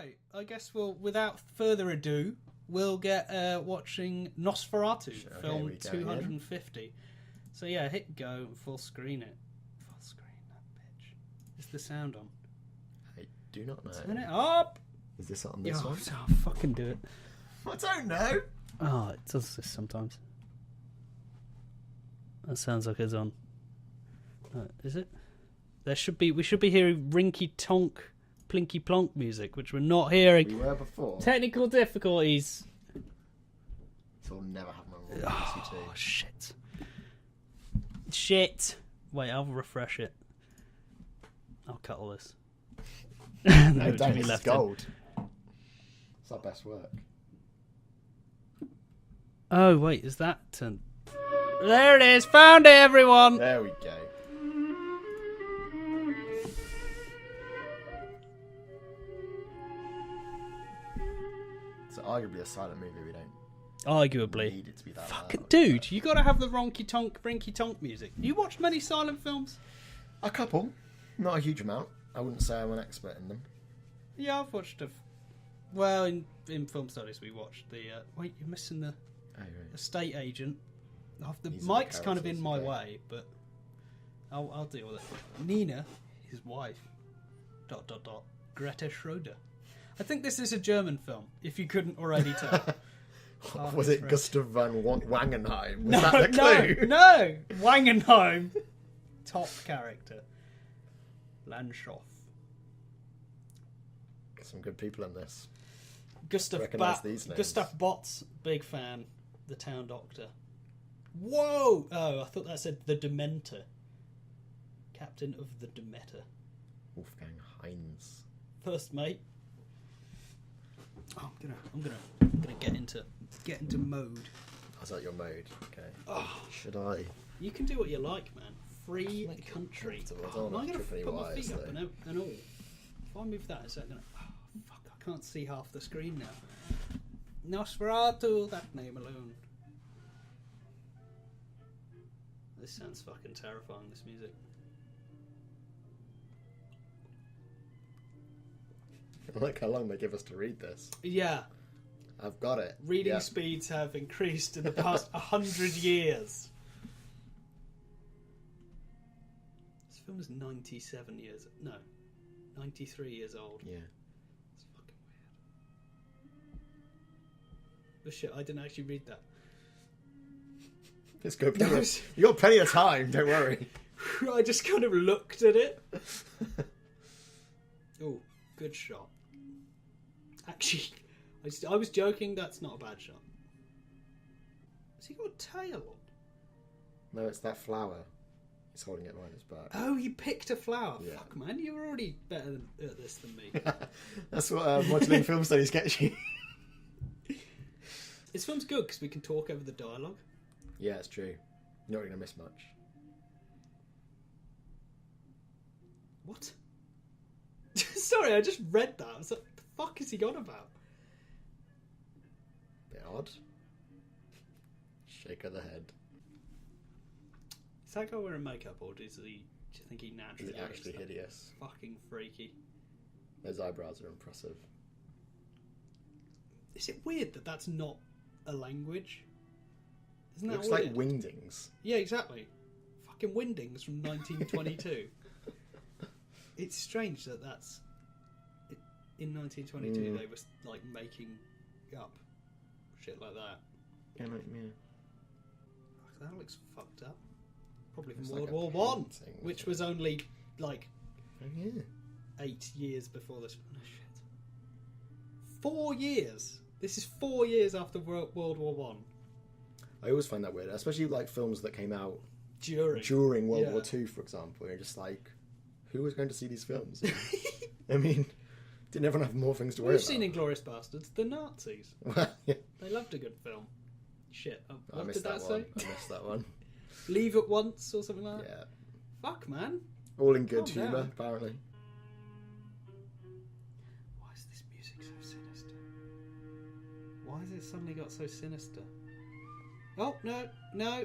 Right, I guess without further ado, we'll get watching Nosferatu, film 250. So yeah, hit go and full screen it. Full screen that bitch. Is the sound on? I do not know. Turn it up! Is this on this one? I'll fucking do it. I don't know. Oh, it does this sometimes. That sounds like it's on. Is it? We should be hearing rinky tonk, plinky plonk music, which we're not hearing. We were before. Technical difficulties. So we'll never have my Royal Oh, shit. Shit. Wait, I'll refresh it. I'll cut all this. No, don't. It's gold. It's our best work. Oh, wait, is that turned? There it is. Found it, everyone. There we go. It's arguably a silent movie. We don't Arguably. need it to be that Fucking loud. dude, you gotta have the ronky tonk, brinky tonk music. You watched many silent films? A couple. Not a huge amount. I wouldn't say I'm an expert in them. Yeah, I've watched well, in film studies we watched the... wait, you're missing the estate agent. The mic's kind of in my way, but I'll deal with it. Nina, his wife, ... Greta Schroeder. I think this is a German film, if you couldn't already tell. Was it Gustav van Wangenheim? Was that the clue? No! Wangenheim. Top character. Landshoff. Some good people in this. Gustav Botts, big fan. The town doctor. Whoa! Oh, I thought that said the Dementor. Captain of the Demeter. Wolfgang Heinz. First mate. Oh, I'm gonna get into mode. Is that your mode? Okay. Oh, should I? You can do what you like, man. Free country. I don't want to trip any wires, up and all. If I move that, is that gonna? Oh, fuck! I can't see half the screen now. Nosferatu, that name alone. This sounds fucking terrifying. This music. I like how long they give us to read this. Yeah. I've got it. Reading speeds have increased in the past 100 years. This film is 93 years old. Yeah. It's fucking weird. Oh shit, I didn't actually read that. Let's go. You got plenty of time, don't worry. I just kind of looked at it. Oh, good shot. Actually, I was joking, that's not a bad shot. Has he got a tail on? No, it's that flower. He's holding it behind his back. Oh, you picked a flower. Yeah. Fuck, man, you're already better at this than me. That's what modeling film studies gets you. This film's good because we can talk over the dialogue. Yeah, it's true. You're not going to miss much. What? Sorry, I just read that. I was like, what the fuck is he on about? Bit odd. Shake of the head. Is that guy wearing makeup, or do you think he naturally Is it actually hideous? Fucking freaky. Those eyebrows are impressive. Is it weird that that's not a language? Isn't It that looks weird? like Wingdings. Yeah, exactly. Fucking Wingdings from 1922. It's strange that that's... In 1922 they were like making up shit like that. Yeah. Fuck, that looks fucked up. Probably from It's World like a War One, painting, which was only like 8 years before this. Oh, shit. 4 years. This is 4 years after World War One. I always find that weird, especially like films that came out during World War Two, for example. You're just like, who was going to see these films? I mean, didn't everyone have more things to worry about? We've seen Inglourious Bastards, the Nazis. Yeah. They loved a good film. Shit. I What did that say? I missed that one. Leave at once or something like that? Yeah. Fuck, man. All in good Calm humour, down. apparently. Why is this music so sinister? Why has it suddenly got so sinister? Oh, no,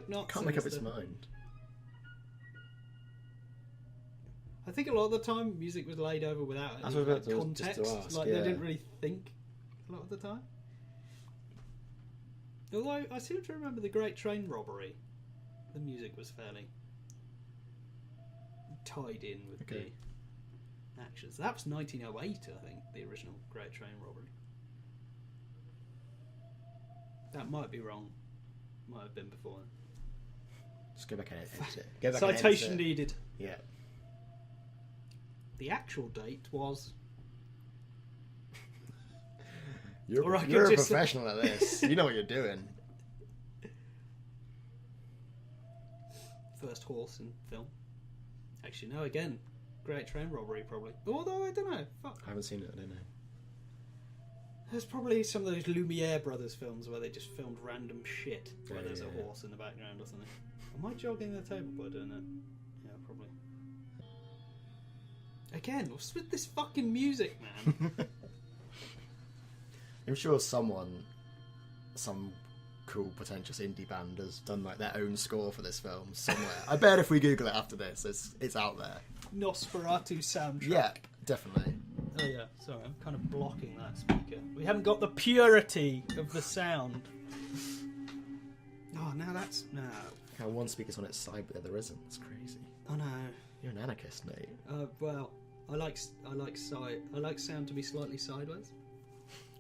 not Can't make up its sinister. mind. I think a lot of the time music was laid over without any context. They didn't really think a lot of the time. Although I seem to remember the Great Train Robbery. The music was fairly tied in with the actions. That was 1908, I think, the original Great Train Robbery. That might be wrong. Might have been before. Just go back and edit it. Citation needed. Yeah. The actual date was... You're a professional at this. You know what you're doing. First horse in film. Actually, no, again. Great Train Robbery, probably. Although, I don't know. Fuck. I haven't seen it, I don't know. There's probably some of those Lumiere brothers films where they just filmed random shit where there's a horse in the background or something. Am I jogging the table by doing that? Yeah, probably. Again, what's with this fucking music, man? I'm sure some cool pretentious indie band has done like their own score for this film somewhere. I bet if we Google it after this, it's out there. Nosferatu soundtrack. Yeah, definitely. Oh yeah, sorry, I'm kind of blocking that speaker. We haven't got the purity of the sound. Oh, now that's... No. How one speaker's on its side, but the other isn't. It's crazy. Oh no. You're an anarchist, Nate. Well, I like sound to be slightly sideways.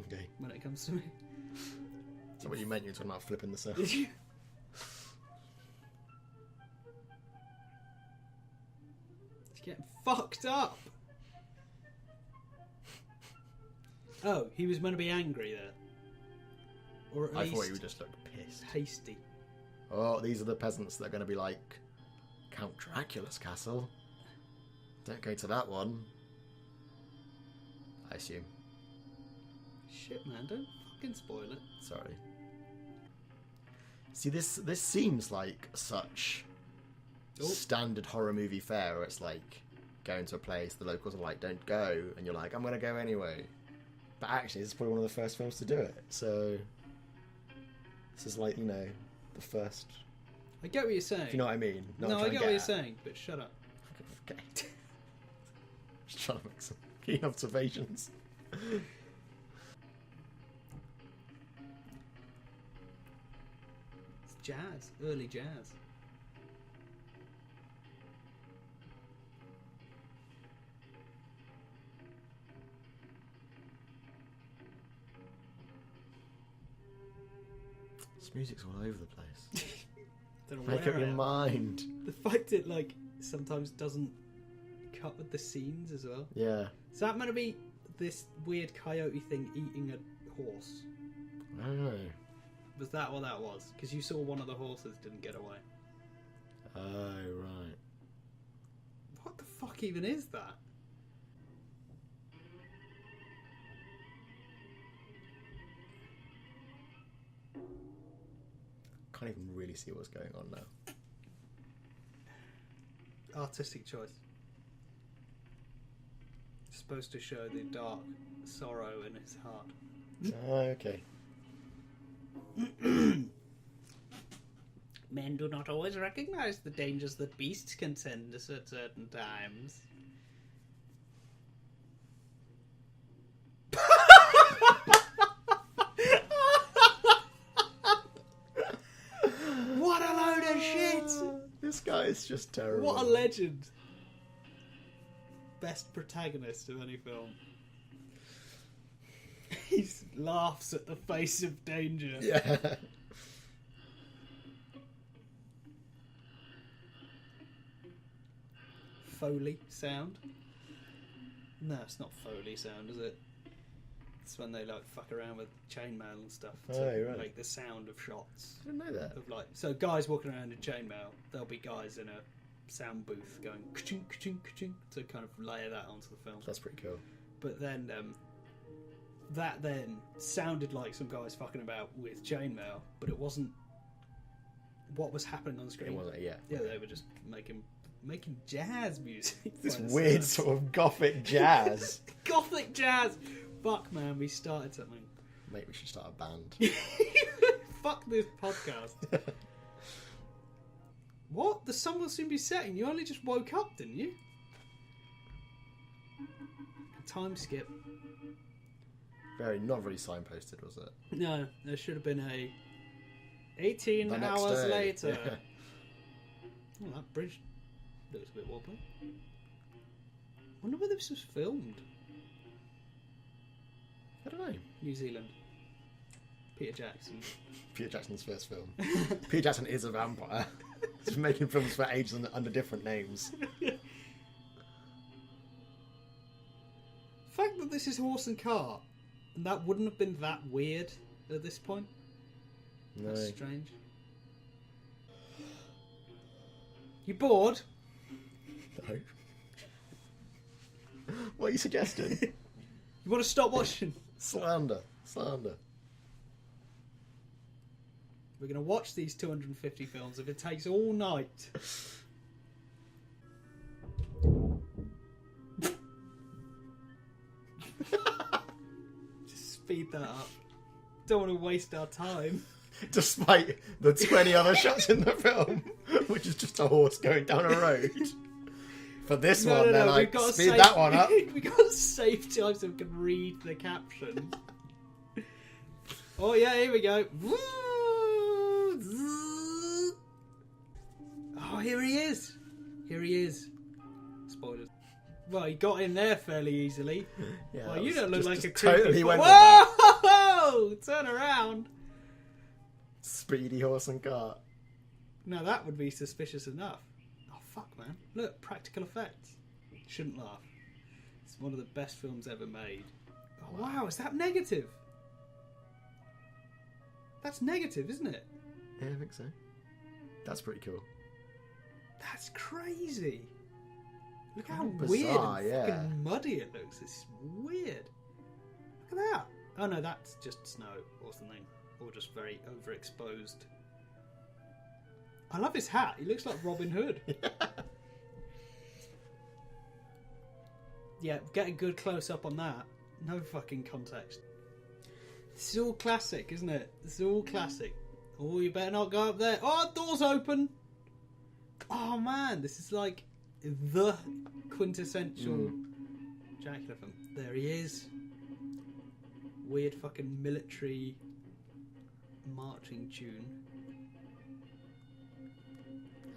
Okay. When it comes to me. Is that what you meant? You were talking about flipping the sound? Did you? It's getting fucked up. Oh, he was meant to be angry there. Or at least thought he would just look pissed. Hasty. Oh, these are the peasants that are going to be like, Count Dracula's castle. Don't go to that one. I assume. Shit, man, don't fucking spoil it. Sorry. See, this seems like such standard horror movie fare where it's like going to a place, the locals are like, don't go, and you're like, I'm going to go anyway. But actually, this is probably one of the first films to do it, so this is like, the first... I get what you're saying. Do you know what I mean? No, I get what you're saying, but shut up. Okay. Just trying to make some keen observations. It's jazz, early jazz. This music's all over the place. Make up your mind. The fact it sometimes doesn't cut with the scenes as well. Yeah. Is that meant to be this weird coyote thing eating a horse? I don't know. Was that what that was? Because you saw one of the horses didn't get away. Oh, right. What the fuck even is that? Can't even really see what's going on now. Artistic choice. It's supposed to show the dark sorrow in his heart. Oh, okay. Men do not always recognize the dangers that beasts can send us at certain times. What a load of shit! This guy is just terrible. What a legend. Best protagonist of any film. He laughs at the face of danger. Yeah. Foley sound? No, it's not Foley sound, is it? It's when they fuck around with chainmail and stuff to make the sound of shots. I didn't know that. So guys walking around in chainmail, there'll be guys in a sound booth going ka-ching, ka-ching, ka-ching, to kind of layer that onto the film. That's pretty cool. But then that then sounded like some guys fucking about with chainmail, but it wasn't what was happening on the screen. It wasn't, yeah. Yeah, they were just making jazz music. This weird sort of gothic jazz. Gothic jazz! Fuck, man, we started something. Mate, we should start a band. Fuck this podcast. What? The sun will soon be setting. You only just woke up, didn't you? Time skip. Not really signposted, was it? No, there should have been a 18 The next hours day. later. Yeah. Oh, that bridge looks a bit wobbly. Wonder where this was filmed. I don't know. New Zealand. Peter Jackson. Peter Jackson's first film. Peter Jackson is a vampire. He's been making films for ages under different names. The fact that this is horse and cart, and that wouldn't have been that weird at this point. No. That's strange. You bored? No. What are you suggesting? You want to stop watching? Slander. We're going to watch these 250 films if it takes all night. Just speed that up. Don't want to waste our time. Despite the 20 other shots in the film, which is just a horse going down a road. For this one, they're like, speed that one up. We got to save time so we can read the captions. Oh yeah, here we go. Oh, here he is. Spoilers. Well, he got in there fairly easily. Yeah, well, you don't look like a totally creepy... went Whoa! Turn around. Speedy horse and cart. Now that would be suspicious enough. Oh, fuck, man. Look, practical effects. Shouldn't laugh. It's one of the best films ever made. Oh, wow, is that negative? That's negative, isn't it? Yeah, I think so. That's pretty cool. That's crazy. Look how Bizarre, weird and fucking muddy it looks. It's weird. Look at that. Oh no, that's just snow or something. Or just very overexposed. I love his hat. He looks like Robin Hood. Yeah, get a good close-up on that. No fucking context. This is all classic, isn't it? This is all classic. Oh, you better not go up there. Oh, door's open. Oh man, this is like the quintessential Dracula film. There he is. Weird fucking military marching tune.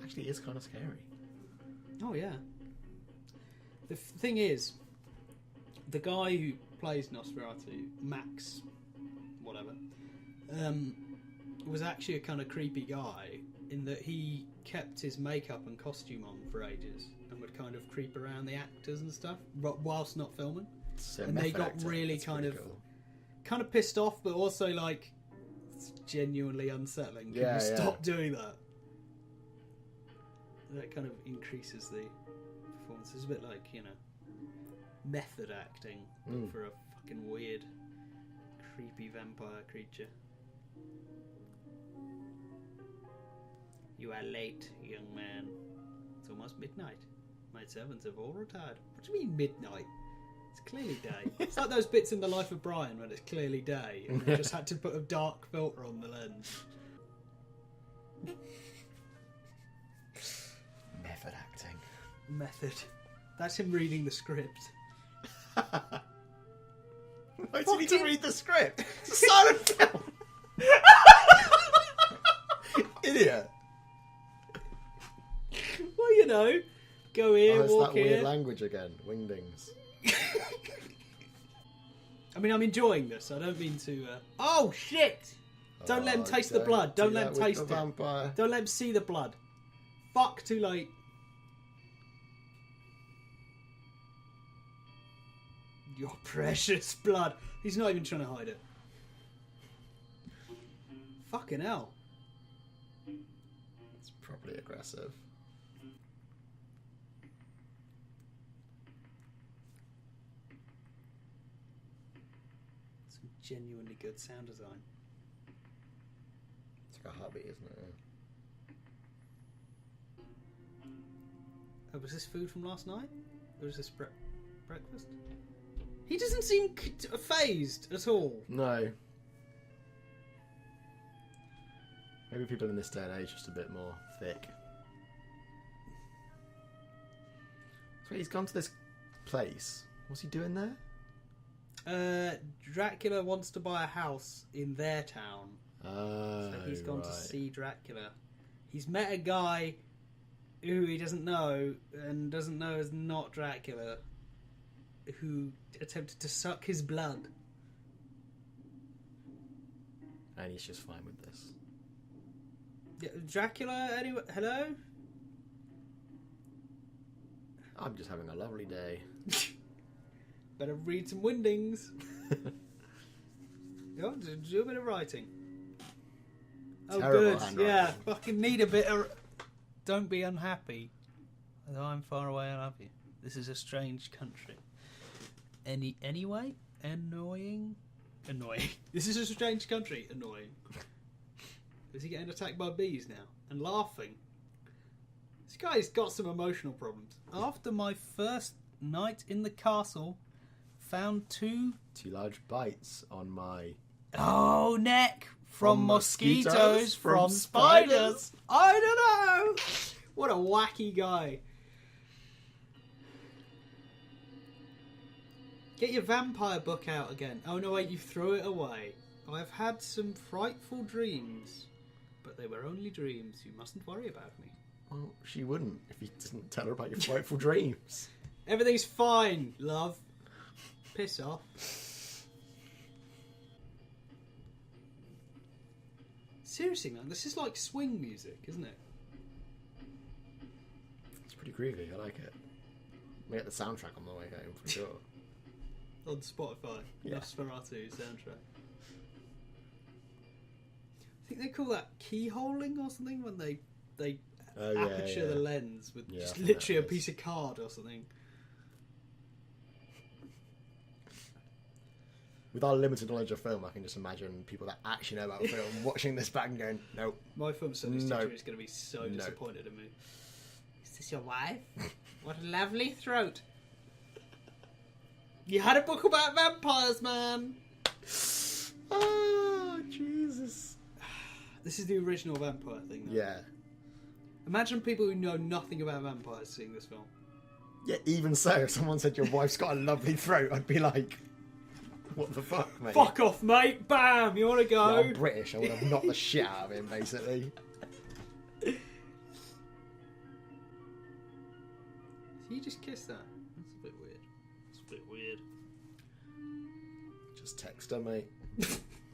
Actually, it's kind of scary. Oh yeah. The thing is, the guy who plays Nosferatu, Max, whatever, was actually a kind of creepy guy in that he kept his makeup and costume on for ages and would kind of creep around the actors and stuff whilst not filming. And they got really kind of pissed off, but also like it's genuinely unsettling. Can you stop doing that? That kind of increases the performance. It's a bit like, you know, method acting for a fucking weird, creepy vampire creature. You are late, young man. It's almost midnight. My servants have all retired. What do you mean midnight? It's clearly day. It's like those bits in The Life of Brian when it's clearly day and they just had to put a dark filter on the lens. Method acting. Method. That's him reading the script. Why do you need to read the script? It's a silent film. Idiot. Well, you know, go here, it's walk that here. weird language again. Wingdings. I mean, I'm enjoying this. I don't mean to... Oh, shit! Don't let him taste the blood. Don't let him taste it. Vampire. Don't let him see the blood. Fuck, too late. Your precious blood. He's not even trying to hide it. Fucking hell. It's probably aggressive. Some genuinely good sound design. It's like a hobby, isn't it? Oh, was this food from last night? Or was this breakfast? He doesn't seem phased at all. No. Maybe people in this day and age are just a bit more thick. So he's gone to this place What's he doing there? Dracula wants to buy a house in their town. So He's gone to see Dracula. He's met a guy who he doesn't know and doesn't know is not Dracula, who attempted to suck his blood. And he's just fine with this. Yeah, Dracula, anyway, hello? I'm just having a lovely day. Better read some Windings. Do a bit of writing. Oh, Terrible good. Yeah, fucking need a bit of... Don't be unhappy. Although I'm far away, I love you. This is a strange country. Anyway? Annoying? This is a strange country. Annoying. Is he getting attacked by bees now? And laughing? This guy's got some emotional problems. After my first night in the castle, found two large bites on my... Oh, neck! From mosquitoes, from spiders. I don't know. What a wacky guy. Get your vampire book out again. Oh no, wait, you threw it away. I've had some frightful dreams, but they were only dreams. You mustn't worry about me. Well, she wouldn't if you didn't tell her about your frightful dreams. Everything's fine, love. Piss off. Seriously, man, this is like swing music, isn't it? It's pretty groovy, I like it. We get the soundtrack on the way home, for sure. On Spotify, yeah. Nosferatu soundtrack. I think they call that keyholing or something when they aperture the lens with just literally a piece of card or something. With our limited knowledge of film, I can just imagine people that actually know about film watching this back and going, nope. My film studies teacher is going to be so disappointed in me. Is this your wife? What a lovely throat. You had a book about vampires, man. Oh, Jesus. This is the original vampire thing, though. Yeah. Imagine people who know nothing about vampires seeing this film. Yeah, even so, if someone said your wife's got a lovely throat, I'd be like... What the fuck, mate? Fuck off, mate! Bam! You want to go? Yeah, I'm British. I would have knocked the shit out of him, basically. You just kissed that? That's a bit weird. It's a bit weird. Just text her, mate.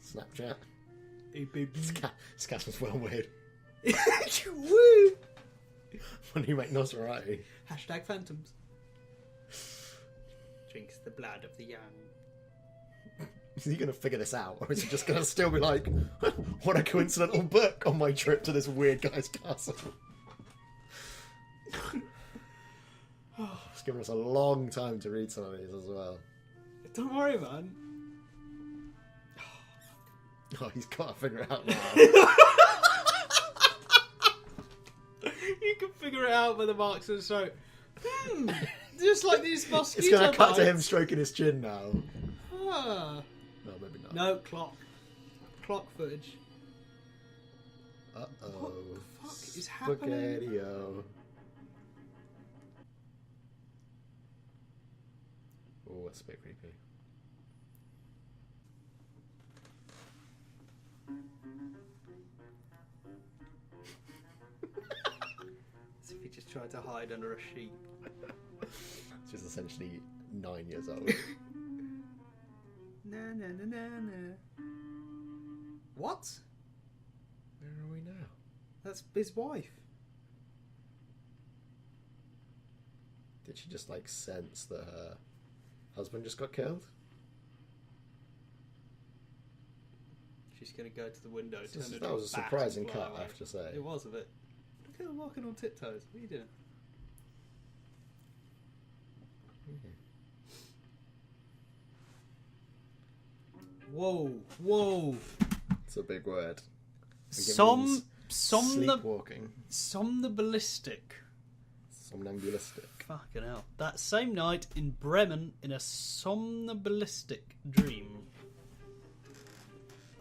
Snapchat. Hey, baby. This cast was well weird. Woo! When you make Nosferatu. Hashtag phantoms. Drinks the blood of the young. Is he going to figure this out? Or is he just going to still be like, what a coincidental book on my trip to this weird guy's castle? It's given us a long time to read some of these as well. Don't worry, man. Oh, he's got to figure it out now. You can figure it out by the marks of the throat. Just like these mosquito It's going to cut bites. to him stroking his chin now. Ah. No, maybe not. No, clock. Clock footage. Uh-oh. What the fuck is happening? Spaghetti-o. Oh, that's a bit creepy. As if he just tried to hide under a sheet. It's just essentially 9 years old. Na na na na na. What? Where are we now? That's his wife. Did she just like sense that her husband just got killed? She's gonna go to the window. That was a surprising cut, I have to say. It was a bit. Look at her walking on tiptoes. What are you doing? Whoa, whoa. It's a big word. Somnambulistic. Somnambulistic. Fucking hell. That same night in Bremen, in a somnambulistic dream.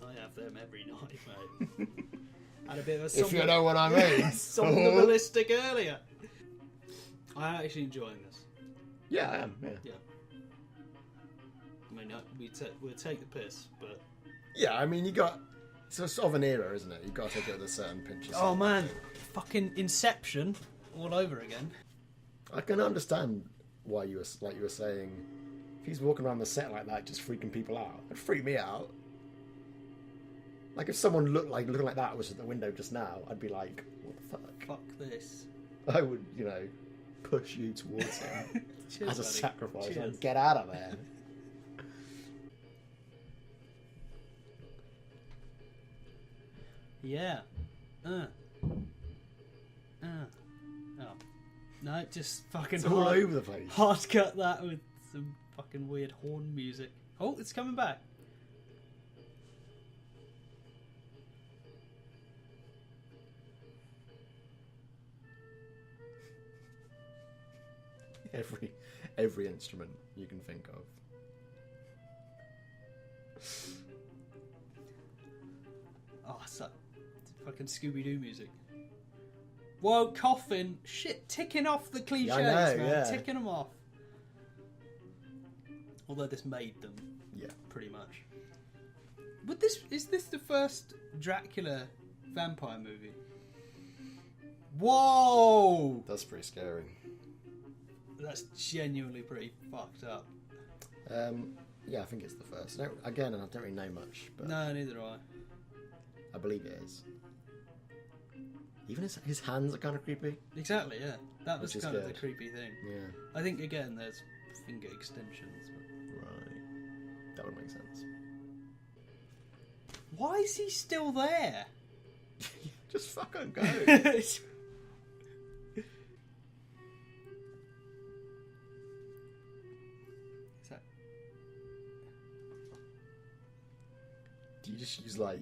I have them every night, mate. Had a bit of a if you know what I mean. somnambulistic earlier. I'm actually enjoying this. Yeah, I am. Yeah. mean, we'll take the piss, but... Yeah, I mean, it's sort of an era, isn't it? You've got to take it with a certain pinch of salt. Oh, man. Fucking Inception all over again. I can understand why you were saying, if he's walking around the set like that, just freaking people out, it'd freak me out. Like, if someone looking like that was at the window just now, I'd be like, what the fuck? Fuck this. I would, push you towards him Cheers, as a buddy. sacrifice. Cheers. Like, get out of there. Yeah. Oh. No, just fucking It's all over the place. Hard cut that with some fucking weird horn music. Oh, it's coming back. Every instrument you can think of. Oh, it's like fucking Scooby-Doo music. Whoa, coffin. Shit, ticking off the cliches, man. Yeah. Ticking them off. Although this made them. Yeah. Pretty much. Is this the first Dracula vampire movie? Whoa! That's pretty scary. That's genuinely pretty fucked up. Yeah, I think it's the first. Again, I don't really know much, but No, neither do I. I believe it is. Even his hands are kind of creepy. Exactly, yeah. That was Which is kind of the good. creepy thing. Yeah. I think, again, there's finger extensions. But... Right. That would make sense. Why is he still there? Just fucking go. Is that... Do you just use, like,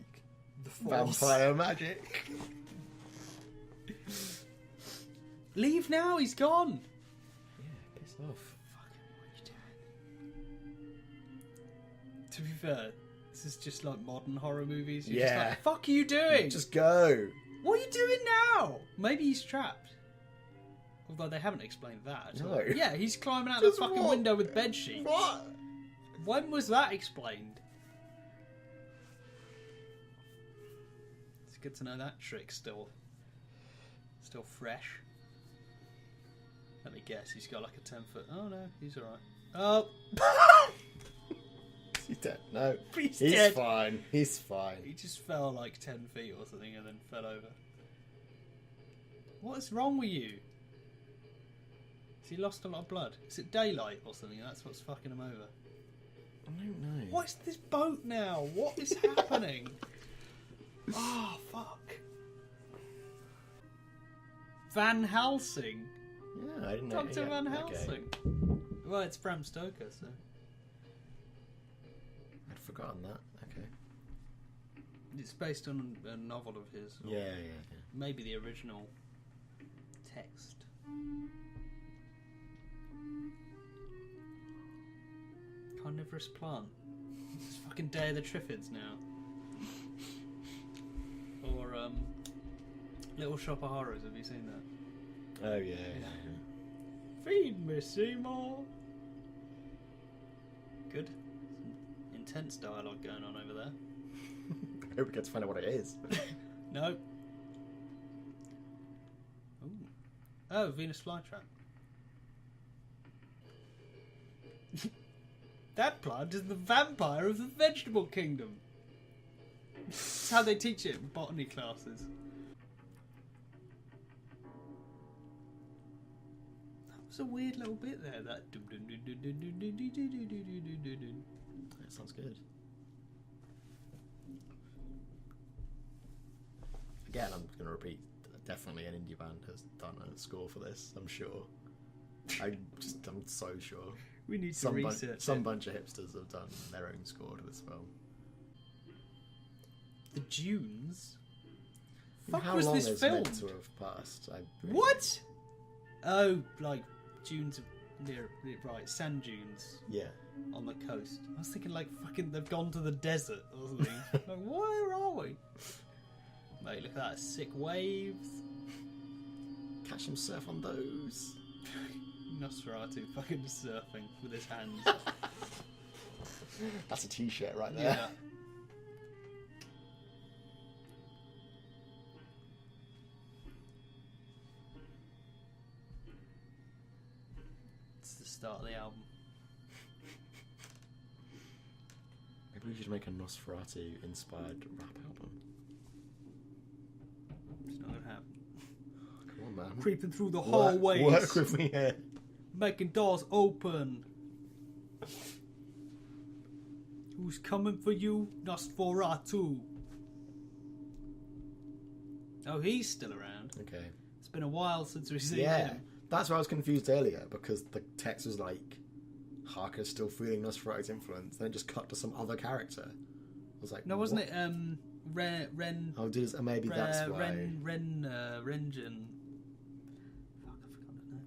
The Force? vampire magic? Leave now, he's gone! Yeah, piss off. Fucking, what are you doing? To be fair, this is just like modern horror movies. You're just Yeah. like, fuck are you doing? Just go. What are you doing now? Maybe he's trapped. Although they haven't explained that at all. No. Yeah, he's climbing out the Just fucking what? window with bed sheets. What? When was that explained? It's good to know that trick's still fresh. Let me guess, he's got like a 10-foot... Oh no, he's alright. Oh! He's dead. No. He's He's dead. fine. He's fine. He just fell like 10 feet or something and then fell over. What is wrong with you? Has he lost a lot of blood? Is it daylight or something? That's what's fucking him over. I don't know. What's this boat now? What is happening? Oh, fuck. Van Helsing? Yeah, I didn't know. Dr. Yeah, Van okay. Helsing. Well, it's Bram Stoker, so... I'd forgotten that. Okay. It's based on a novel of his. Or Yeah. maybe the original text. Carnivorous plant. It's fucking Day of the Triffids now. Or Little Shop of Horrors. Have you seen that? Oh yeah. Feed me, Seymour. Good. Some intense dialogue going on over there. I hope we get to find out what it is. No. Ooh. Oh, Venus flytrap. That plant is the vampire of the vegetable kingdom. That's how they teach it in botany classes. That was a weird little bit there. That. That sounds good. Again, I'm going to repeat. Definitely an indie band has done a score for this. I'm sure. I'm so sure. We need to research some bunch of hipsters have done their own score to this film. The Dunes. How Fuck was long this is filmed? meant to have passed? What? Oh, like dunes near right, sand dunes Yeah. on the coast. I was thinking like fucking they've gone to the desert or something. Like, where are we? Mate, look at that, sick waves. Catch him surf on those. Nosferatu fucking surfing with his hands. That's a t-shirt right there. Yeah. It's the start of the album. Maybe we should make a Nosferatu-inspired rap album. It's not gonna happen. Oh, come on, man. Creeping through the hallways. Work with me here. Making doors open. Who's coming for you? Nosferatu. Oh, he's still around. Okay. It's been a while since we've seen Yeah, him. that's why I was confused earlier, because the text was like, Harker's still feeling Nosferatu's influence, then it just cut to some other character. I was like, No, wasn't what? it Ren... Oh, maybe that's why. Rengen... Fuck, I forgot his name.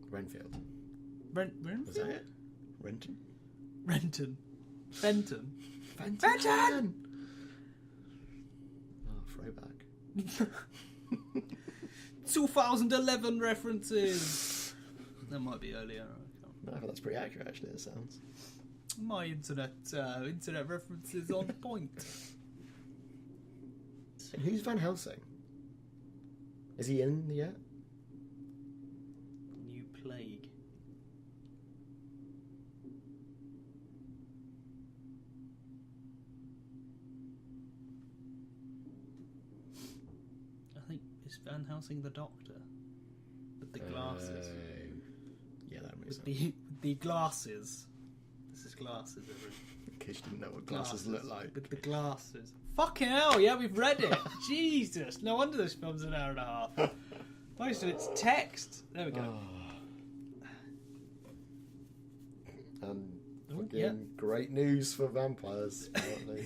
Renfield. Renfield? Was that it? Renton? Renton. Fenton. Fenton! Oh, throwback. 2011 references! That might be earlier. No, I thought that's pretty accurate, actually, it sounds. My internet references on point. And who's Van Helsing? Is he in yet? New Plague. I think is Van Helsing the Doctor with the glasses. Yeah, that makes sense. With the glasses. This is glasses, everyone. In case you didn't know what glasses look like. With the glasses. Fucking hell, yeah, we've read it. Jesus, no wonder this film's an hour and a half. Most of it's text. There we go. And fucking great news for vampires, apparently.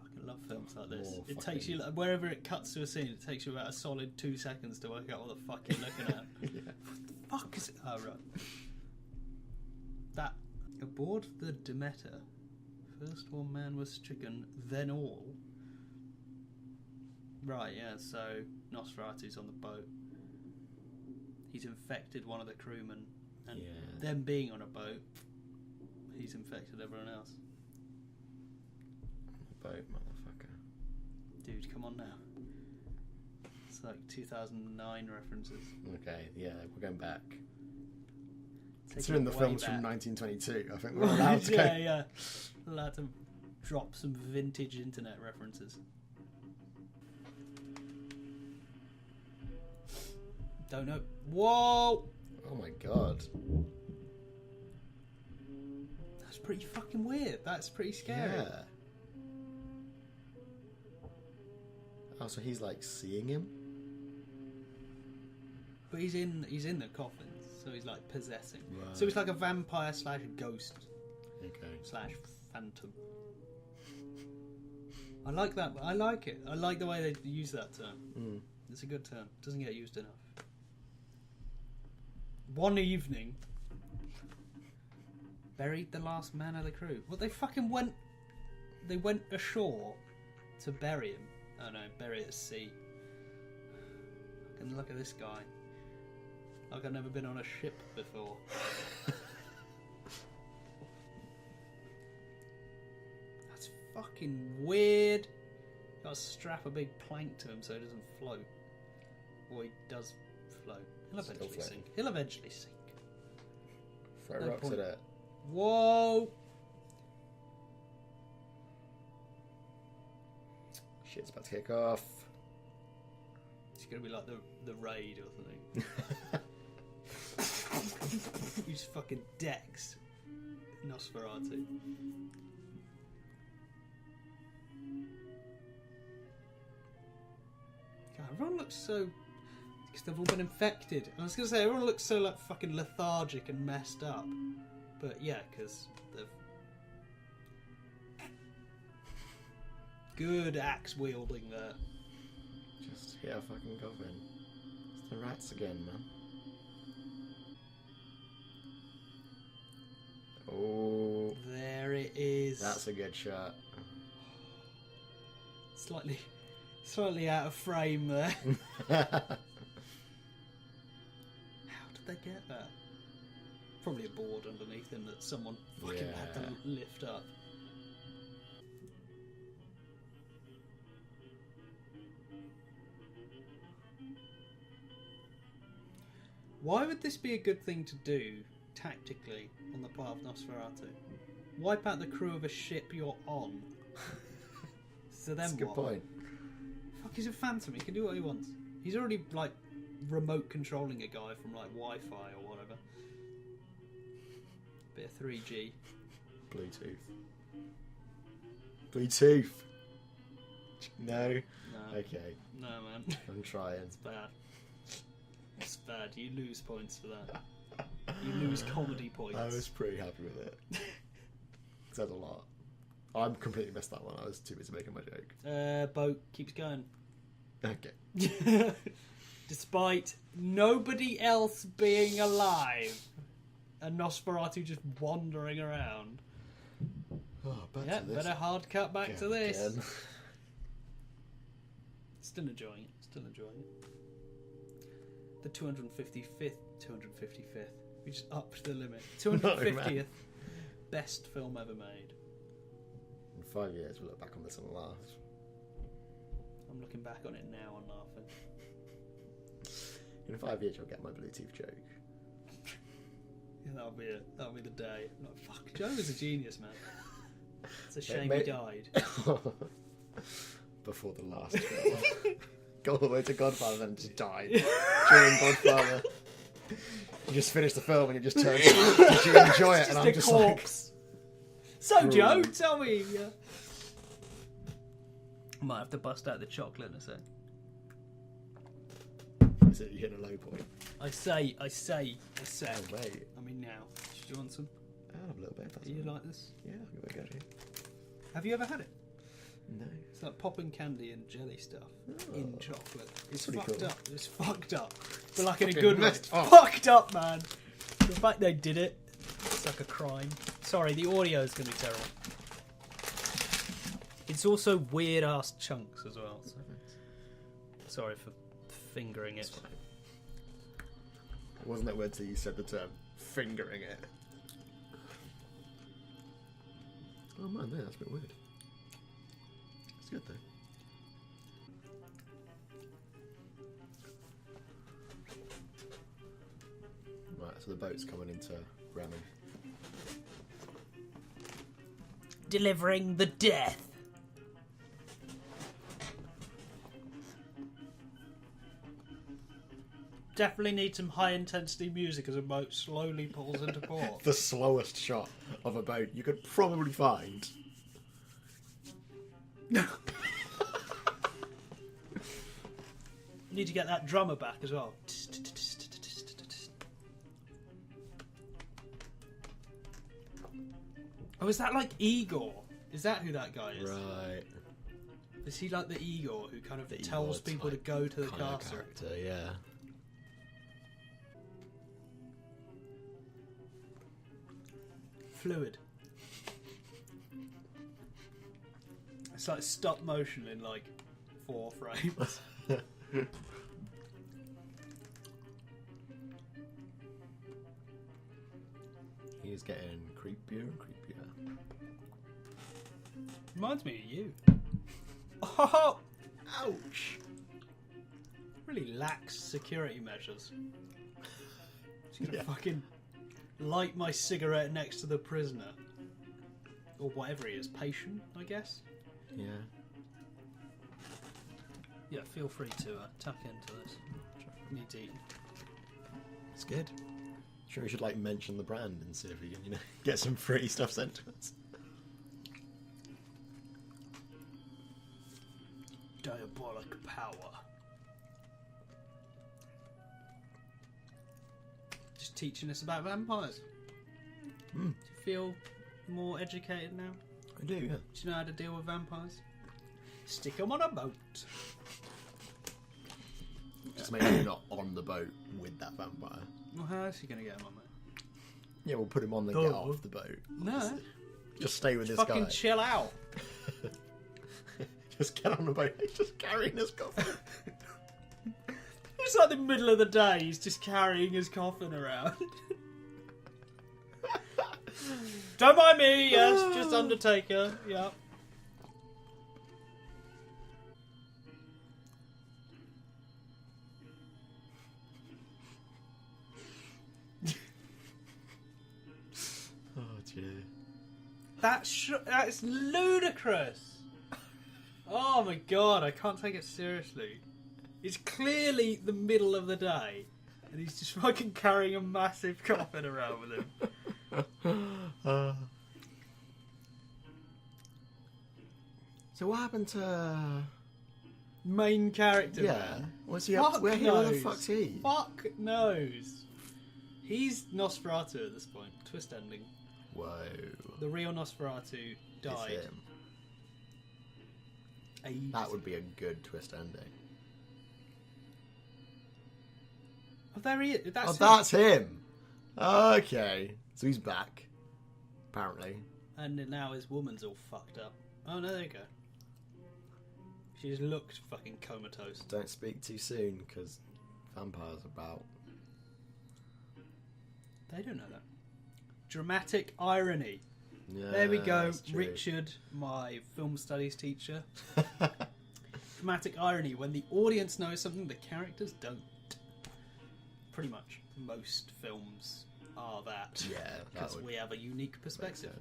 Fucking love films like this. Oh, It takes you, wherever it cuts to a scene, it takes you about a solid 2 seconds to work out what the fuck you're looking at. Yeah. What the fuck is it? Oh, right. That. Aboard the Demeter, first one man was stricken, then all. Right, yeah, so Nosferatu's on the boat. He's infected one of the crewmen, and them being on a boat, he's infected everyone else. Boat, motherfucker. Dude, come on now. It's like 2009 references. Okay, yeah, we're going back. Taking Considering the it film's way from back. 1922, I think we're allowed to go. Yeah. Allowed to drop some vintage internet references. Don't know. Whoa! Oh my god. That's pretty fucking weird. That's pretty scary. Yeah. Oh, so he's like seeing him? But he's in the coffin, so he's like possessing. Right. So he's like a vampire slash ghost Okay. slash phantom. I like that. I like it. I like the way they use that term. Mm. It's a good term. Doesn't get used enough. One evening, buried the last man of the crew. Well, they fucking went. They went ashore to bury him. Oh no, bury at sea. And look at this guy. Like I've never been on a ship before. That's fucking weird. Gotta strap a big plank to him so he doesn't float. Or he does float. He'll eventually sink. He'll eventually sink. Throw No rocks point. at it. Whoa! Shit's about to kick off. It's gonna be like the raid or something. Use fucking decks. Nosferatu. God, everyone looks so. Because they've all been infected. I was gonna say everyone looks so like fucking lethargic and messed up, but yeah, because they've. Good axe wielding there. Just hit a fucking coffin. It's the rats again, man. Oh. There it is. That's a good shot. Slightly out of frame there. How did they get that? Probably a board underneath him that someone fucking had to lift up. Why would this be a good thing to do, tactically, on the part of Nosferatu? Wipe out the crew of a ship you're on. So then That's a good point. Fuck, he's a phantom. He can do what he wants. He's already, like, remote controlling a guy from, like, Wi-Fi or whatever. Bit of 3G. Bluetooth. No? No. Okay. No, man. I'm trying. It's bad. It's bad. You lose points for that. You lose comedy points. I was pretty happy with it. Said a lot. I completely missed that one. I was too busy making my joke. Boat keeps going. Okay. Despite nobody else being alive. And Nosferatu just wandering around. Oh, Yeah, better hard cut back to this. Again. Still enjoying it. Still enjoying it. The 255th. We just upped the limit. 250th best film ever made. In 5 years, we'll look back on this and laugh. I'm looking back on it now and laughing. In 5 years, you'll get my Bluetooth joke. Yeah, that'll be the day. I'm like, fuck, Joe was a genius, man. It's a shame Mate. he died. Before the last film. Go all the way to Godfather and just died during Godfather. You just finished the film and you just turned. Did you enjoy it? Just And I'm a just corpse. So, True. Joe, tell me. I might have to bust out the chocolate in a sec. like, is it you hitting a low point? I say. Oh wait, I mean now. Should you want some? I'll have a little bit. If that's Do you all right. like this? Yeah, I'll give it a go. Dude. Have you ever had it? No. It's like popping candy and jelly stuff in chocolate. It's pretty fucked cool. up. It's fucked up. But like in a Fucking good way. messed up. Fucked up, man. The fact they did it, it's like a crime. Sorry, the audio is going to be terrible. It's also weird ass chunks as well. So. Sorry for fingering it. Wasn't it weird till you said the term fingering it? Oh man, yeah, that's a bit weird. It's good though. Right, so the boat's coming into Bremen. Delivering the death. Definitely need some high intensity music as a boat slowly pulls into port. The slowest shot of a boat you could probably find. Need to get that drummer back as well. Oh, is that like Igor? Is that who that guy is? Right. Is he like the Igor who kind of The tells Igor people to type go to the kind of castle? character, yeah. Fluid. It's like stop motion in like 4 frames. He's getting creepier and creepier. Reminds me of you. Oh, Ouch! really lax security measures. Just gonna Yeah. fucking light my cigarette next to the prisoner. Or whatever he is, patient, I guess. Yeah. Yeah, feel free to tuck into this. Needs eating. It's good. Sure, we should like mention the brand and see if we can, get some free stuff sent to us. Diabolic power. Just teaching us about vampires. Do you feel more educated now? I do, yeah. Do you know how to deal with vampires? Stick them on a boat. Just make sure you're not on the boat with that vampire. Well, how else are you going to get them on, mate? Yeah, we'll put him on, then Oh. get off the boat. No. Just stay with this Fucking guy. chill out. Just get on the boat. He's just carrying his coffin. It's like the middle of the day, he's just carrying his coffin around. Don't mind me, yes, just Undertaker, yeah. Oh dear. That's ludicrous. Oh my god, I can't take it seriously. It's clearly the middle of the day, and he's just fucking carrying a massive coffin around with him. So what happened to main character? Yeah, man? what's he up? Where the fuck's he? Fuck knows. He's Nosferatu at this point. Twist ending. Whoa. The real Nosferatu died. It's him. That would be a good twist ending. Oh, there he is. That's him. Okay. So he's back. Apparently. And now his woman's all fucked up. Oh, no, there you go. She just looked fucking comatose. Don't speak too soon, because vampires are about. They don't know that. Dramatic irony. Yeah, there we go. Richard, my film studies teacher. Dramatic irony. When the audience knows something, the characters don't. Pretty much. Most films are that. Yeah. Because we have a unique perspective.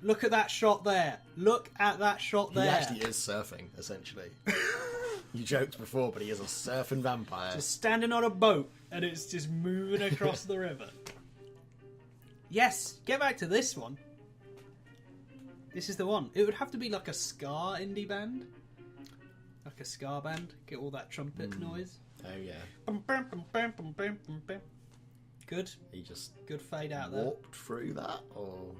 Look at that shot there. Look at that shot there. He actually is surfing, essentially. You joked before, but he is a surfing vampire. Just standing on a boat, and it's just moving across the river. Yes, get back to this one. This is the one. It would have to be like a ska indie band. Like a ska band. Get all that trumpet noise. Oh, yeah. Good. He just good fade out there. Walked through that, or...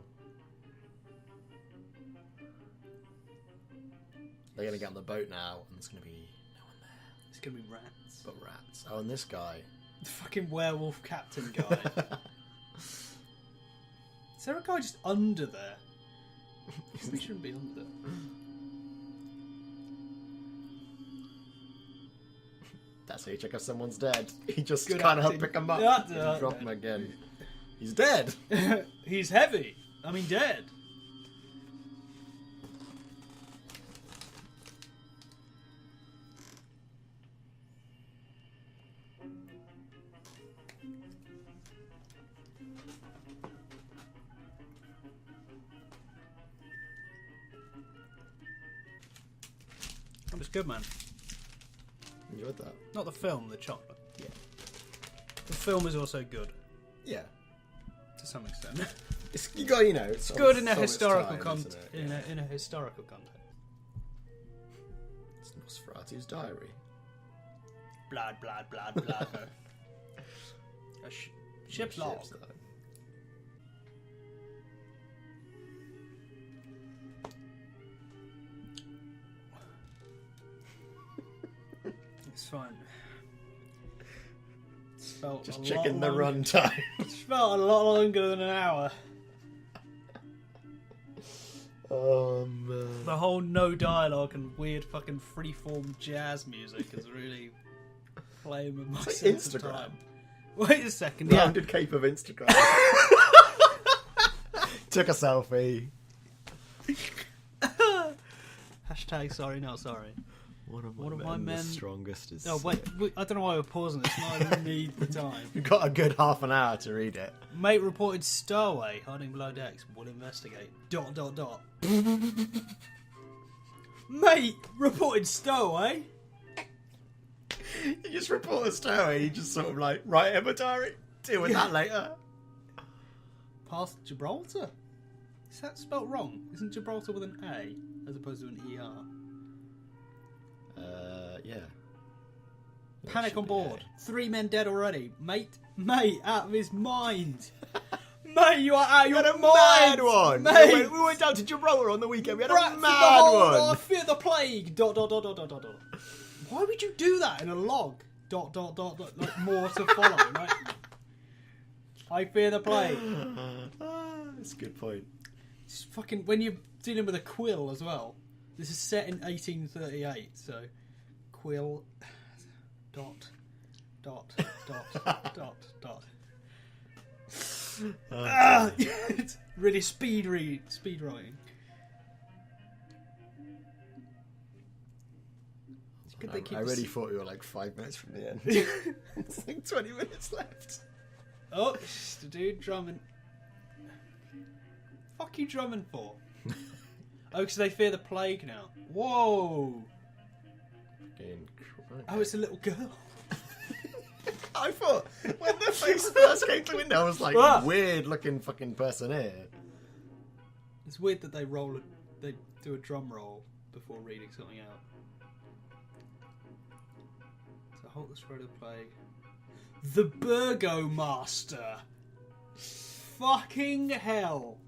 They're going to get on the boat now, and there's going to be no one there. It's going to be rats. But rats. Oh, and this guy. The fucking werewolf captain guy. Is there a guy just under there? We shouldn't be under there. That's how you check if someone's dead. He just kind of pick him up and drop him again. He's dead. He's heavy. I mean, dead. That was good, man. Enjoyed that. Not the film, the chocolate. Yeah. The film is also good. Yeah. To some extent. It's, you got, you know, it's good in a historical context. In a historical context. It's Nosferatu's diary. Blood, blood, blood, blood. A ship's log. It's fine. Just checking the run time. It felt a lot longer than an hour. Oh man. The whole no dialogue and weird fucking freeform jazz music is really playing with my sense of time. Wait a second. Rounded cape of Instagram. Took a selfie. Hashtag sorry, not sorry. One of my men the strongest is... Oh, wait, I don't know why we're pausing this. I don't need the time. You've got a good half an hour to read it. Mate reported stowaway hiding below decks. Will investigate. ... Mate reported stowaway. You just report a stowaway. You just sort of like, right, Emma diary. Deal with that later. Past Gibraltar? Is that spelt wrong? Isn't Gibraltar with an A as opposed to an ER? Yeah. Panic on board. 3 men dead already. Mate, out of his mind. Mate, you are out of your mind. Mad one. Mate. We went down to Gibraltar on the weekend. We had a mad one. I fear the plague. ... Why would you do that in a log? ... Like more to follow. Right? I fear the plague. That's a good point. Just fucking when you're dealing with a quill as well. This is set in 1838, so quill ... It's really speed writing. I really thought we were like 5 minutes from the end. It's like 20 minutes left. Oh, it's the dude drumming. Fuck you drumming for? Oh, because they fear the plague now. Whoa! Oh, it's a little girl. I thought when the face first came to the window, I was like, weird looking fucking person here. It's weird that they do a drum roll before reading something out. To halt the spread of the plague. The Burgomaster. Fucking hell.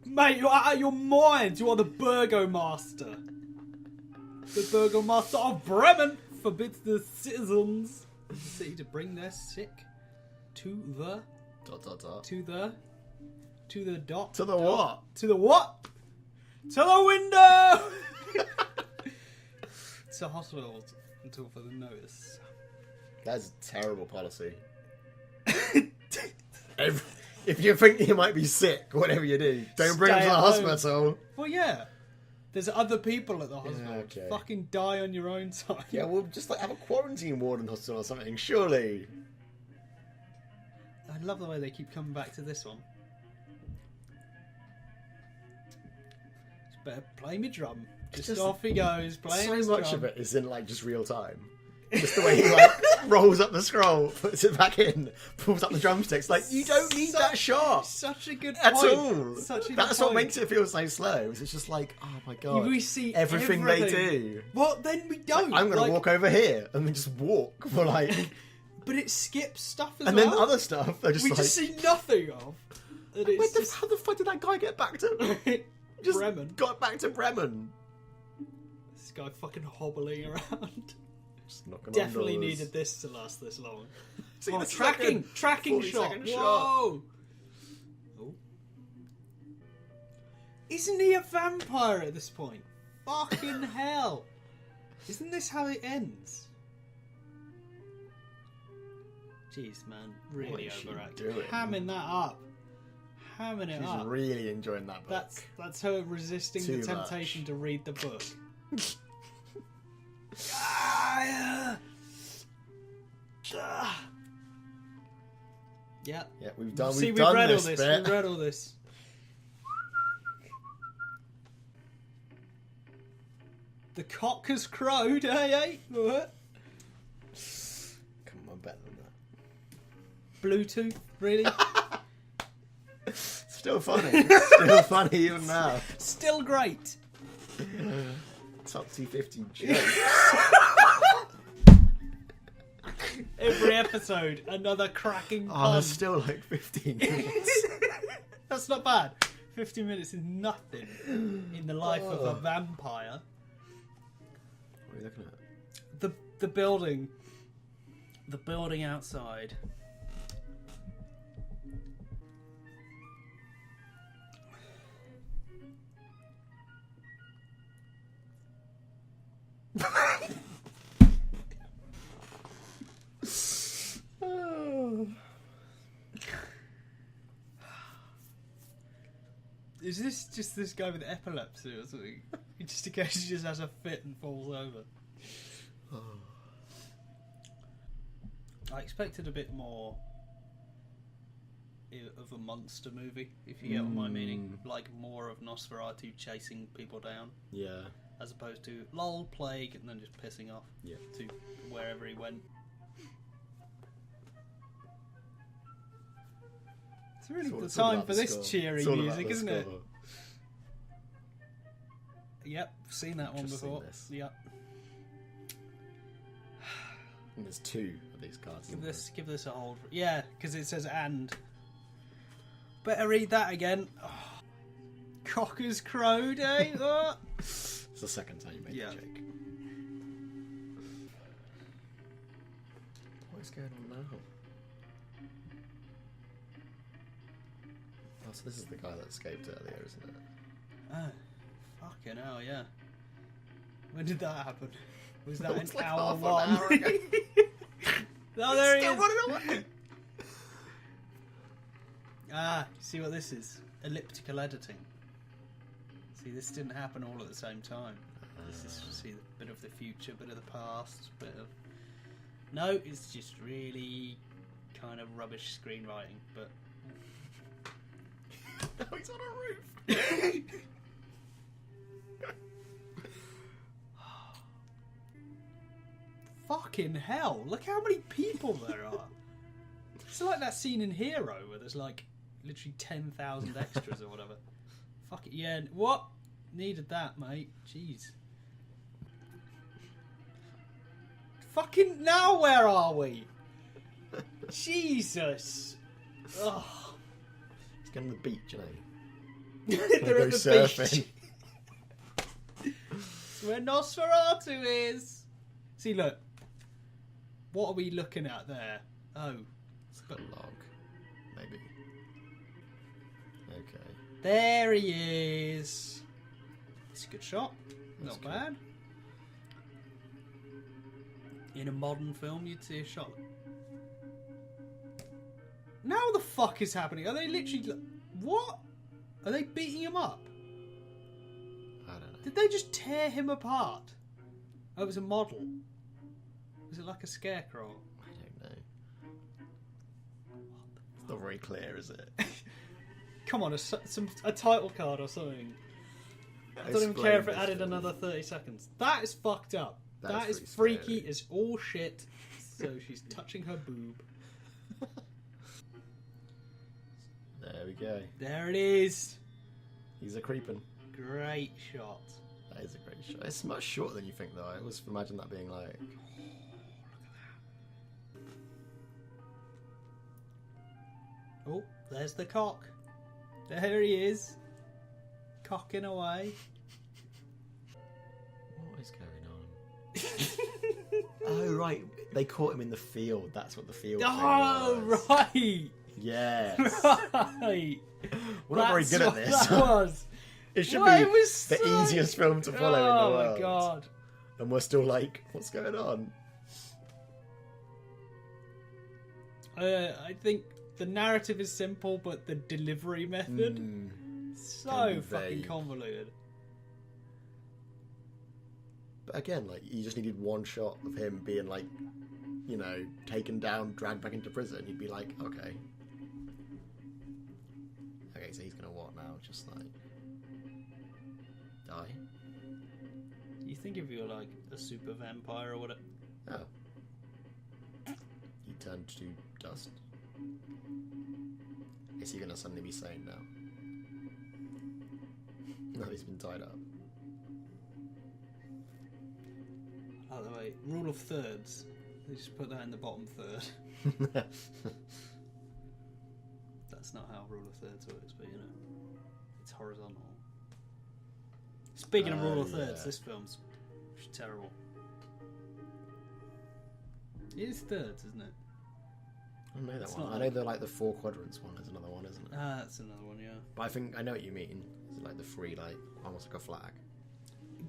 Mate, you're out of your mind. You are the Burgomaster. The Burgomaster of Bremen forbids the citizens of the city to bring their sick to the... To the what? To the what? To the window! To hospitals until further notice. That's a terrible policy. If you think you might be sick, whatever you do, don't bring them to the hospital. Well, yeah. There's other people at the hospital. Yeah, okay. Fucking die on your own time. Yeah, we'll just like have a quarantine ward in the hospital or something, surely. I love the way they keep coming back to this one. Just better play me drum. Just off he goes, playing his So much drum. of it is in like just real time. Just the way he like rolls up the scroll, puts it back in, pulls up the drumsticks. Like, you don't need that shot Such a good at point. all. That's what makes it feel so slow. It's just like, oh my god, we see everything they do. Well, then we don't. Like, I'm going to walk over here and then just walk for like. But it skips stuff as and well. And then other stuff, they're just we like. just see nothing of. And it's how the fuck did that guy get back to Bremen? Got back to Bremen. This guy fucking hobbling around. Definitely needed this to last this long. See, oh, this tracking shot. Whoa! Oh. Isn't he a vampire at this point? Fucking hell! Isn't this how it ends? Jeez, man, really overacting. Hamming that up. Hamming it up. She's really enjoying that book. That's her resisting the temptation to read the book. Yeah. Yeah, we've done We've done read this all this. bit. We've read all this. The cock has crowed, eh? What? Come on, better than that. Bluetooth, really? Still funny. Still funny even now. Still great. TopTwoFifty jokes. Every episode, another cracking pun. There's still like 15 minutes. That's not bad. 15 minutes is nothing in the life of a vampire. What are you looking at? The building. The building outside. Is this just this guy with epilepsy or something? Just in case he just has a fit and falls over. I expected a bit more of a monster movie, if you get what my meaning. Like more of Nosferatu chasing people down. Yeah. As opposed to lol, plague, and then just pissing off to wherever he went. It's really the time for this cheery music, isn't it? Yep, seen that one before. Yep. And there's 2 of these cards. Give this a hold. Yeah, because it says and. Better read that again. Oh. Cock has crowed, eh? Oh. It's the second time you made the joke. What is going on now? Oh, so this is the guy that escaped earlier, isn't it? Oh, fucking hell, yeah. When did that happen? Was that an like hour half long? an hour ago. No, there he Still is. running away. See what this is? Elliptical editing. See, this didn't happen all at the same time. This is, see, a bit of the future, bit of the past, bit of... No, it's just really kind of rubbish screenwriting, but... Now he's on a roof! Fucking hell, look how many people there are. It's like that scene in Hero where there's like literally 10,000 extras or whatever. Fuck it, yeah. What? Needed that, mate. Jeez. Fucking now, where are we? Jesus. Ugh. He's going to the beach, you know. They're at the surfing. beach. It's where Nosferatu is. See, look. What are we looking at there? Oh. It's got a log. Maybe. Okay. There he is. It's a good shot. That's Not cool. bad. In a modern film, you'd see a shot. Now the fuck is happening? Are they literally... What? Are they beating him up? I don't know. Did they just tear him apart? Oh, it was a model. Was it like a scarecrow? I don't know. It's not very clear, is it? Come on, a title card or something. I don't even care if it added another 30 seconds. That is fucked up. That is freaky as all shit. So she's touching her boob. There we go. There it is. He's a creeping. Great shot. That is a great shot. It's much shorter than you think, though. I always imagine that being like... Oh, there's the cock. There he is. Cocking away. What is going on? Oh, right. They caught him in the field. That's what the field thing was. Right. Yes. Right. We're not very good at this. That was. It should Well, be it was the so... easiest film to follow in the world. Oh, my God. And we're still like, what's going on? I think the narrative is simple, but the delivery method so fucking convoluted. But again, like, you just needed one shot of him being like, you know, taken down, dragged back into prison. You'd be like, okay. Okay, so he's gonna what now? Just like die? You think if you were like a super vampire or whatever? Oh. He turned to dust. Is he gonna suddenly be sane now? No, he's been tied up. By the way, rule of thirds. They just put that in the bottom third. That's not how rule of thirds works, but you know, it's horizontal. Speaking of rule of thirds, this film's terrible. It is thirds, isn't it? I don't know that It's one. not I know they're like the 4 quadrants one is another one, isn't it? Ah, that's another one, yeah. But I think I know what you mean. It's like the 3, like almost like a flag.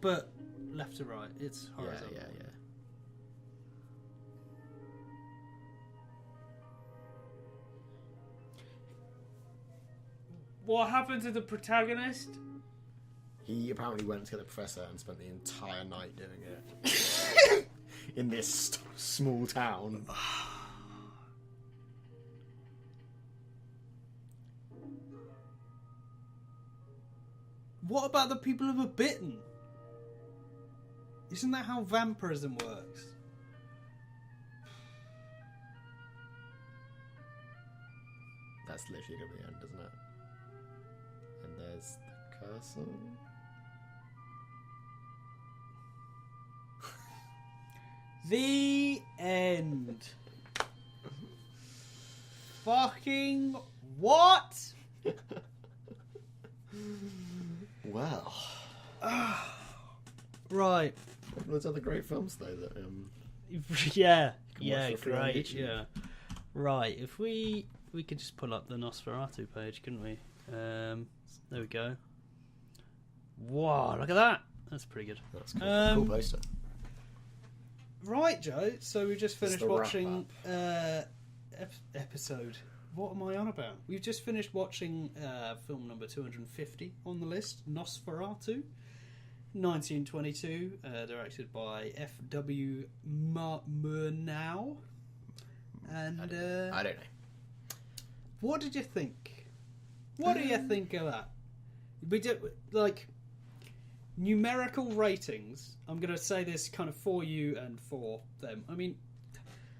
But left to right, it's horizontal. Yeah. What happened to the protagonist? He apparently went to get the professor and spent the entire night doing it. In this small town. What about the people who were bitten? Isn't that how vampirism works? That's literally going to be the end, isn't it? And there's the castle. The end. Fucking what? Well. Right. Those other great films, though, that Yeah. you can watch for free on Great. YouTube. Yeah. Right. If we could just pull up the Nosferatu page, couldn't we? There we go. Wow, look at that. That's pretty good. That's cool. Cool poster. Right, Joe. So we just finished the watching episode What am I on about? We've just finished watching film number 250 on the list, Nosferatu, 1922, directed by F.W. Murnau. And I don't know. What did you think? What do you think of that? We did like numerical ratings. I'm going to say this kind of for you and for them. I mean,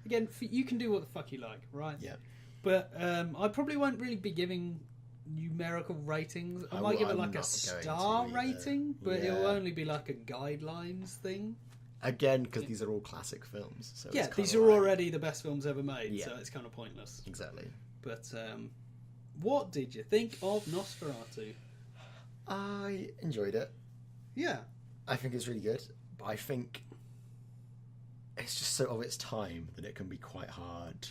again, you can do what the fuck you like, right? Yeah. But I probably won't really be giving numerical ratings. I might give it like a star rating, but it'll only be like a guidelines thing. Again, because these are all classic films. So yeah, these are already the best films ever made, so it's kind of pointless. Exactly. But what did you think of Nosferatu? I enjoyed it. Yeah. I think it's really good, but I think it's just so of its time that it can be quite hard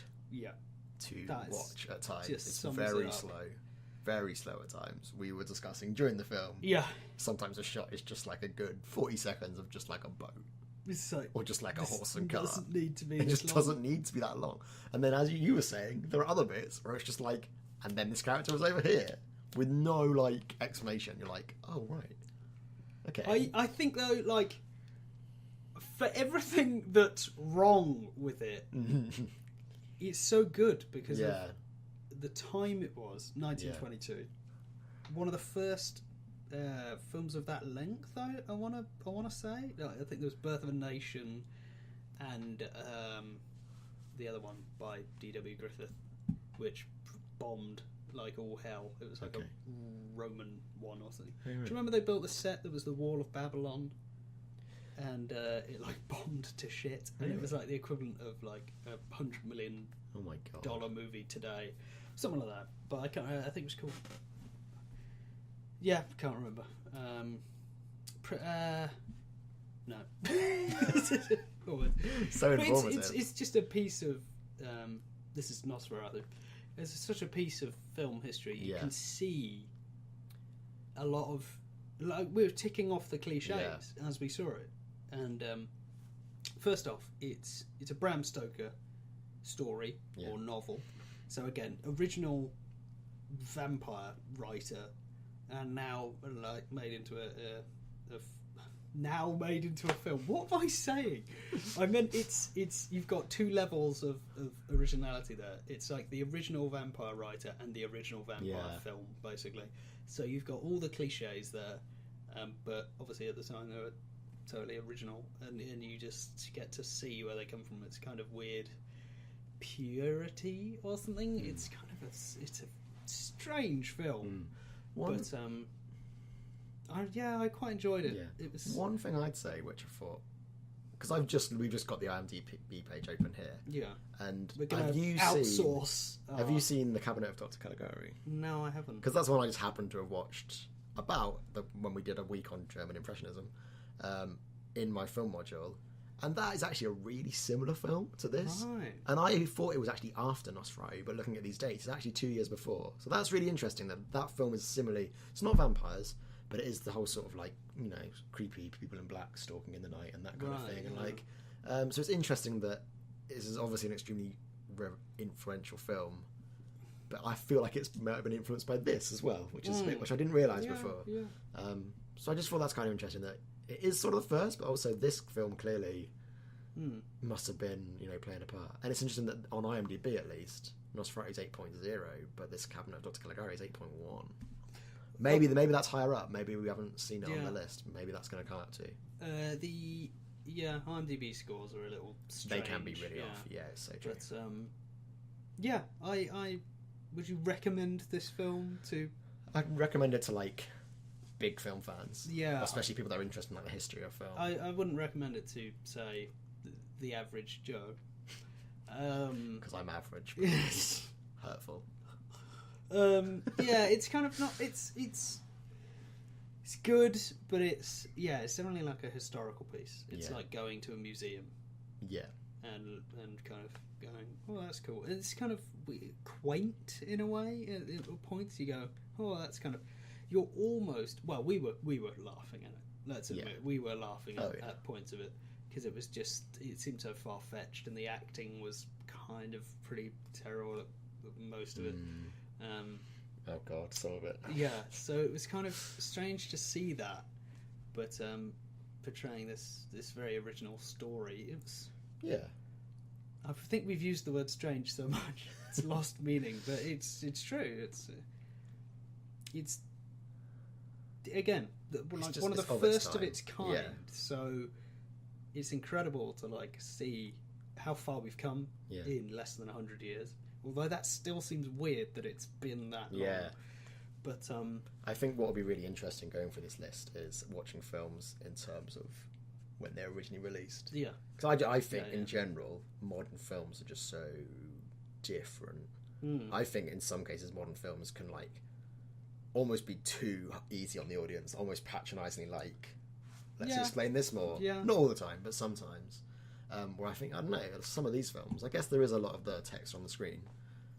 to watch at times. It's very slow at times. We were discussing during the film. Yeah. Sometimes a shot is just like a good 40 seconds of just like a boat. Like, or just like a horse and car. It doesn't need to be It just doesn't need to be that long. And then as you were saying, there are other bits where it's just like, and then this character was over here with no like explanation. You're like, oh right. Okay. I think though, like, for everything that's wrong with it, it's so good because of the time it was, 1922. One of the first films of that length, I want to say. I think there was Birth of a Nation and the other one by D.W. Griffith, which bombed like all hell. It was like a Roman one or something. Do you remember they built the set that was the Wall of Babylon? And it like bombed to shit, and it was like the equivalent of like $100 million movie today, something like that. But I can't. I think it was called. Yeah, can't remember. No. So informative. It's just a piece of. This is Nosferatu. It's such a piece of film history. You can see a lot of. Like, we were ticking off the cliches as we saw it. And first off, it's a Bram Stoker story or novel. So again, original vampire writer, and now like made into a film. What am I saying? I meant it's you've got two levels of originality there. It's like the original vampire writer and the original vampire film, basically. So you've got all the cliches there, but obviously at the time they were totally original, and you just get to see where they come from. It's kind of weird purity or something. It's kind of it's a strange film, but I quite enjoyed it. It was one thing I'd say, which I thought, because we've just got the IMDb page open here. Yeah, and have you seen The Cabinet of Dr. Caligari? No, I haven't. Because that's one I just happened to have watched when we did a week on German Impressionism. In my film module, and that is actually a really similar film to this. Right. And I thought it was actually after Nosferatu, but looking at these dates, it's actually 2 years before. So that's really interesting that film is similarly. It's not vampires, but it is the whole sort of like creepy people in black stalking in the night and that kind of thing. Yeah. And so it's interesting that this is obviously an extremely influential film, but I feel like it might have been influenced by this as well, which I didn't realise before. Yeah. So I just thought that's kind of interesting that it is sort of the first, but also this film clearly must have been, playing a part. And it's interesting that on IMDb at least, Nosferatu is 8.0, but this Cabinet of Dr. Caligari is 8.1. Maybe that's higher up. Maybe we haven't seen it on the list. Maybe that's going to come up too. IMDb scores are a little strange. They can be really off. Yeah, it's so true. But I would you recommend this film to? I'd recommend it to like big film fans, especially people that are interested in like the history of film. I wouldn't recommend it to say the average Joe, because I'm average. It's hurtful. It's kind of not. It's good, but it's definitely like a historical piece. It's like going to a museum. Yeah. And kind of going, oh, that's cool. And it's kind of quaint in a way. At points you go, oh, that's kind of. You're almost we were laughing at it. Let's admit we were laughing at points of it because it seemed so far fetched, and the acting was kind of pretty terrible most of it. Oh god, some of it. Yeah, so it was kind of strange to see that, but portraying this very original story, it was. Yeah. I think we've used the word strange so much it's lost meaning, but it's true. It's again one of the first of its kind. Yeah. So it's incredible to like see how far we've come in less than 100 years. Although that still seems weird that it's been that long. Yeah. But I think what will be really interesting going through this list is watching films in terms of when they're originally released. Yeah. Because I think in general, modern films are just so different. I think in some cases modern films can like almost be too easy on the audience, almost patronisingly like, let's explain this more. Yeah. Not all the time, but sometimes. Where I think, I don't know, some of these films, I guess there is a lot of the text on the screen,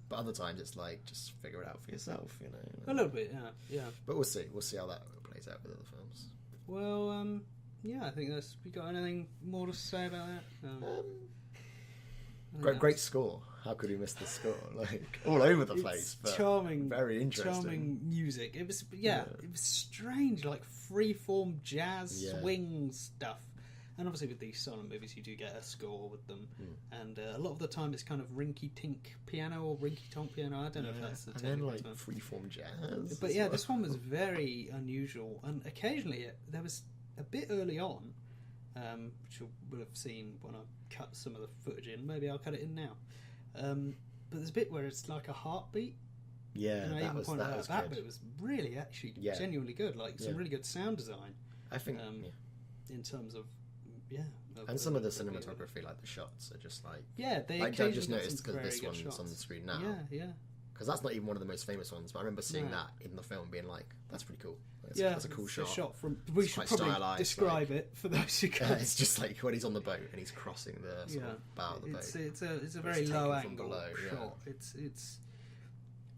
but other times it's like, just figure it out for yourself, you know. A little bit, yeah. But we'll see how that plays out with other films. Well, yeah, I think that's. You got anything more to say about that? Great score. How could we miss the score? Like all over the place, but charming, very interesting. Charming music. It was, it was strange, like freeform jazz swing stuff. And obviously with these silent movies you do get a score with them, and a lot of the time it's kind of rinky-tink piano or rinky-tonk piano. I don't know if that's the term. And then like freeform jazz. But yeah, this one was very unusual, and occasionally there was a bit early on, which you will have seen when I cut some of the footage in. Maybe I'll cut it in now. But there's a bit where it's like a heartbeat. Yeah, and I that even was pointed that out was that good. bit was really actually genuinely good. Like some really good sound design. I think in terms of. And some of the cinematography, like the shots, are just like they. Like, I just noticed because this one's shots on the screen now. Yeah. Because that's not even one of the most famous ones, but I remember seeing that in the film, being like, "That's pretty cool." That's a cool shot. A shot from. We should probably describe it for those who can't. It's just like when he's on the boat and he's crossing the sort of bow of the boat. It's a very low angle shot. It's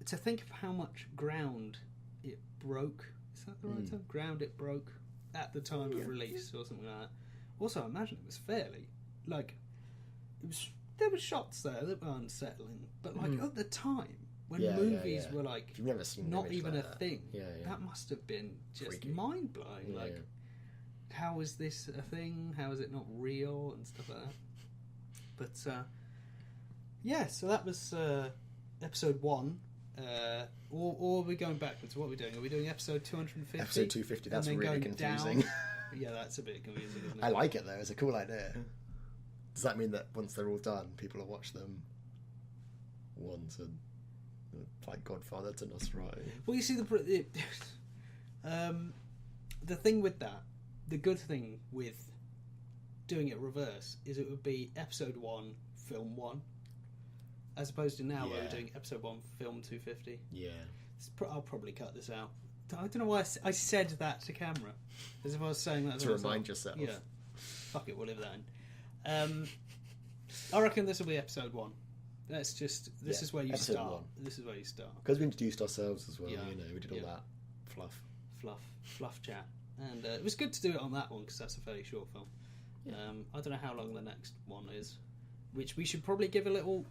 to think of how much ground it broke. Is that the right term? Ground it broke at the time of release or something like that. Also, I imagine it was fairly, like, there were shots there that were unsettling, but, like, at the time, when movies were, like, if you've never seen not even like a thing, that must have been just mind-blowing. Like, how is this a thing? How is it not real? And stuff like that. But, so that was episode 1. Or are we going backwards? What are we doing? Are we doing episode 250? Episode 250, that's really confusing. Yeah, that's a bit confusing, isn't it? I like it though, it's a cool idea. Does that mean that once they're all done, people will watch them like Godfather to Nosferatu? Well, you see, the thing with that, the good thing with doing it reverse is it would be episode 1, film 1, as opposed to now where we're doing episode 1, film 250. Yeah. I'll probably cut this out. I don't know why I said that to camera, as if I was saying that to remind yourself. Yeah, fuck it, we'll leave that in. I reckon this will be episode 1. That's just this is where you start. 1. This is where you start because we introduced ourselves as well. You know, we did all that fluff chat, and it was good to do it on that one because that's a fairly short film. Yeah. I don't know how long the next one is. Which we should probably give a little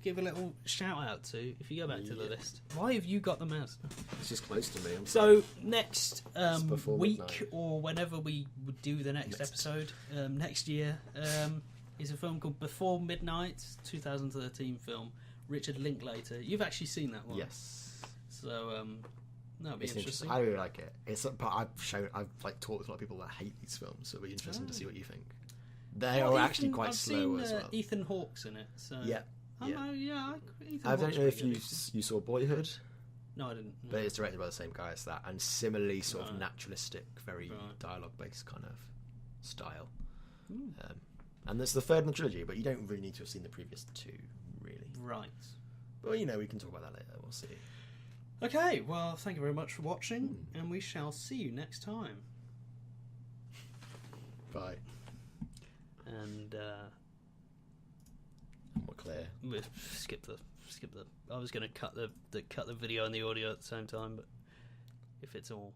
shout out to if you go back to the list. Why have you got the mouse? It's just close to me. So next week or whenever we would do the next episode next year is a film called Before Midnight, 2013 film. Richard Linklater. You've actually seen that one? Yes. So that'll be interesting. I really like it. But I've like talked to a lot of people that hate these films, so it'll be interesting to see what you think. They are actually quite slow as well. Ethan Hawke's in it, so I don't know if you saw Boyhood. No, I didn't. No. But it's directed by the same guy as that, and similarly sort of naturalistic, very dialogue-based kind of style. And it's the third in the trilogy, but you don't really need to have seen the previous 2, really. Right. But we can talk about that later. We'll see. Okay. Well, thank you very much for watching, and we shall see you next time. Bye. And we're clear. We'll skip the. I was going to cut the video and the audio at the same time, but if it's all